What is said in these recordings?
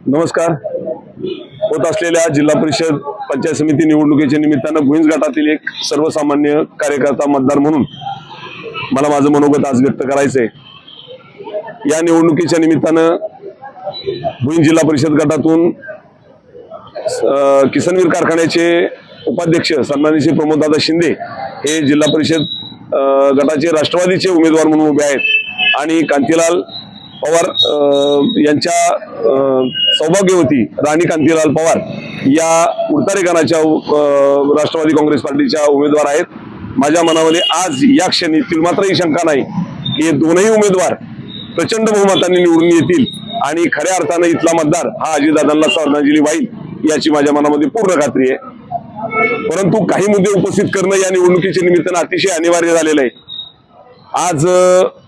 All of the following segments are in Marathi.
नमस्कार। होत असलेल्या जिल्हा परिषद पंचायत समिती निवडणुकीच्या निमित्तानं भुईंज गटातील एक सर्वसामान्य कार्यकर्ता मतदार म्हणून मला माझं मनोगत आज व्यक्त करायचंय। या निवडणुकीच्या निमित्तानं भुईंज जिल्हा परिषद गटातून किसनवीर कारखान्याचे उपाध्यक्ष सन्माननीय प्रमोददादा शिंदे हे जिल्हा परिषद गटाचे राष्ट्रवादीचे उमेदवार म्हणून उभे आहेत आणि कांतीलाल पवार यांच्या सौभाग्यवती राणी कांतीलाल पवार या उडतारे गणाच्या राष्ट्रवादी काँग्रेस पार्टीच्या उमेदवार आहेत। माझ्या मनामध्ये आज या क्षणी तिळमात्रही शंका नाही की दोनही उमेदवार प्रचंड बहुमताने निवडून येतील आणि खऱ्या अर्थाने इथला मतदार हा अजितदादांना श्रद्धांजली वाईल याची माझ्या मनामध्ये पूर्ण खात्री आहे। परंतु काही मुद्दे उपस्थित करणं या निवडणुकीच्या निमित्तानं अतिशय अनिवार्य झालेलं आहे। आज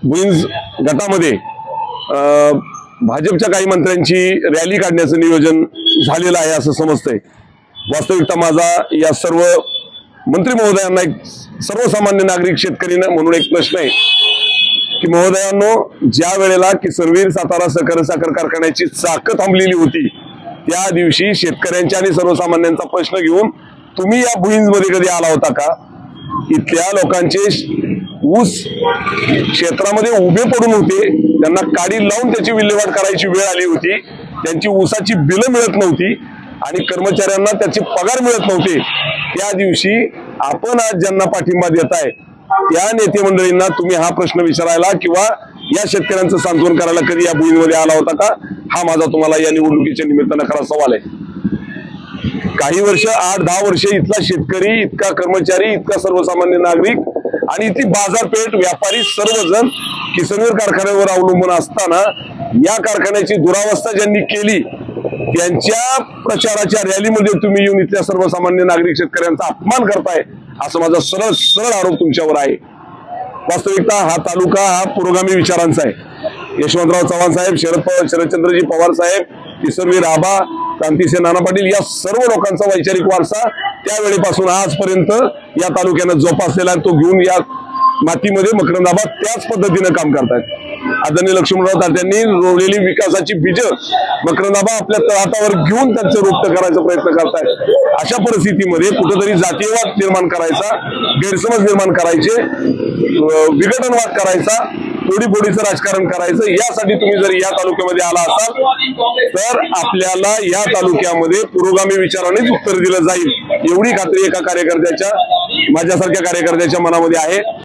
भुईंज गटामध्ये भाजपच्या काही मंत्र्यांची रॅली काढण्याचं नियोजन झालेलं आहे असं समजतंय। वास्तविकता माझा या सर्व मंत्री महोदयांना एक सर्वसामान्य नागरिक शेतकरी म्हणून एक प्रश्न आहे की महोदयांनो, ज्या वेळेला किसनवीर सातारा साखर कारखान्याची चाकं थांबलेली होती त्या दिवशी शेतकऱ्यांच्या आणि सर्वसामान्यांचा प्रश्न घेऊन तुम्ही या भुईंज मध्ये कधी आला होता का? इथल्या लोकांचे ऊस क्षेत्रामध्ये उभे पडून होते, त्यांना काडी लावून त्याची विल्हेवाट करायची वेळ आली होती, त्यांची ऊसाची बिलं मिळत नव्हती आणि कर्मचाऱ्यांना त्याचे पगार मिळत नव्हते। त्या दिवशी आपण आज ज्यांना पाठिंबा देताय त्या नेते मंडळींना तुम्ही हा प्रश्न विचारायला किंवा या शेतकऱ्यांचं सांत्वन करायला कधी या भुईंजमध्ये आला होता का? हा माझा तुम्हाला या निवडणुकीच्या निमित्तानं खरा सवाल आहे। काही वर्ष 8-10 वर्ष इथला शेतकरी, इतका कर्मचारी, इतका सर्वसामान्य नागरिक आणि इथली बाजारपेठ व्यापारी सर्वजण किसनवीर कारखान्यावर अवलंबून असताना या कारखान्याची दुरावस्था ज्यांनी केली त्यांच्या प्रचाराच्या रॅलीमध्ये तुम्ही येऊन इथल्या सर्वसामान्य नागरिक शेतकऱ्यांचा अपमान करताय असं माझा सरळ आरोप तुमच्यावर आहे। वास्तविकता हा तालुका हा पुरोगामी विचारांचा आहे। यशवंतराव चव्हाण साहेब, शरदचंद्रजी पवार साहेब, किसनवीर आबा, क्रांतिसिंह नाना पाटील या सर्व लोकांचा वैचारिक वारसा त्यावेळेपासून आजपर्यंत या तालुक्यानं जोपासलेला तो घेऊन या मातीमध्ये मकरंदाबा त्याच पद्धतीने काम करतात। आदरणीय लक्ष्मणराव तात्यांनी रोवलेली विकासाची बीज मकरंदाबा आपल्या तळहातावर घेऊन त्यांचं रोपट करायचा प्रयत्न करतायत। अशा परिस्थितीमध्ये कुठेतरी जातीयवाद निर्माण करायचा, गैरसमज निर्माण करायचे, विघटनवाद करायचा, फोडीफोडीचं राजकारण करायचं, यासाठी तुम्ही जर या तालुक्यामध्ये आला असाल तर आपल्याला या तालुक्यामध्ये पुरोगामी विचारानेच उत्तर दिलं जाईल एवढी खात्री एका कार्यकर्त्याच्या, माझ्यासारख्या कार्यकर्त्याच्या मनामध्ये आहे।